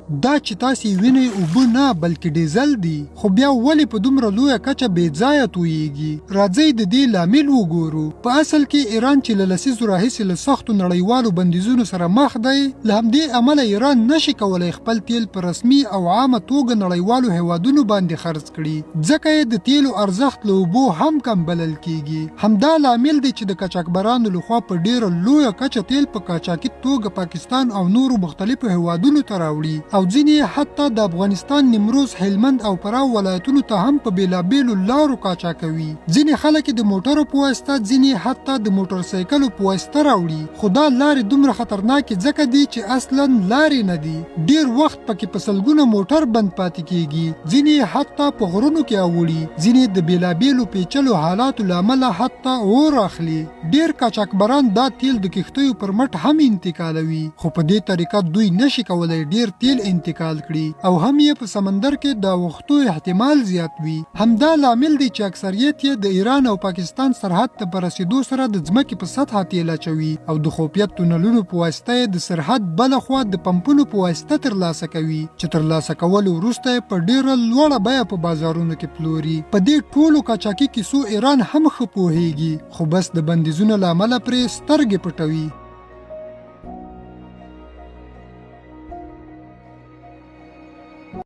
دا چې تاسې وینئ اوبه نه بلکې ډیزل دي، خو بیا ولې په دومره لویه کچه بې ځایه تویېږي؟ راځئ د دې لامل وګورو. په اصل کې ایران چې له لسیزو راهیسې له سختو نړیوالو بندیزونو سره مخ دی، له همدې امله ایران نشي کولی خپل تیل په رسمي او عامه توګه نړیوالو هیوادونو باندې خرڅ کړي، ځکه یې د تیلو ارزښت له اوبو هم کم بلل کیږي. همدا لامل دی چې د قاچاقبرانو لخوا په ډیره لویه کچه تیل په قاچاقي توګه پاکستان او نورو مختلفو هیوادونو ته راوړي، او ځینې حتی د افغانستان نیمروز، هلمند او فراه ولایتونو ته هم په بیلابیلو لارو قاچاقوي. ځینې خلک د موټرو په واسطه، ځینې حتی د موټرسایکلو په واسطه راوړي، خو دا لارې دومره خطرناکې ځکه دي چې اصلا لارې نه دي. ډیر وخت پکې په سلګونه موټر بند پاتې کیږي، ځینې حتی په غرونو کې اوړي، ځینې د بیلابیلو پیچلو حالاتو له امله حتی اور اخلي. ډیر قاچاقبران دا تیل د کښتیو پر مټ هم انتقالوي، خو په دې طریقه دوی نشي کولای ډیر تیل انتقال کړي، او هم یې په سمندر کې د وختو احتمال زیات وي. همدا لامل دی چې اکثریت یې د ایران او پاکستان سرحد ته په رسیدو سره د ځمکې په سطحه تیل اچوي، او د خفیت تونلونو په واسطه یې د سرحد بله خوا د پمپونو په واسطه ترلاسه کوي، چې ترلاسه کولو وروسته یې په ډیره لوړه بیه په بازارونو کې پلوري. په دې ټولو قاچاقي کیسو ایران هم ښه پوهیږي، خو بس د بندیزونو له امله پرې سترګې پټوي.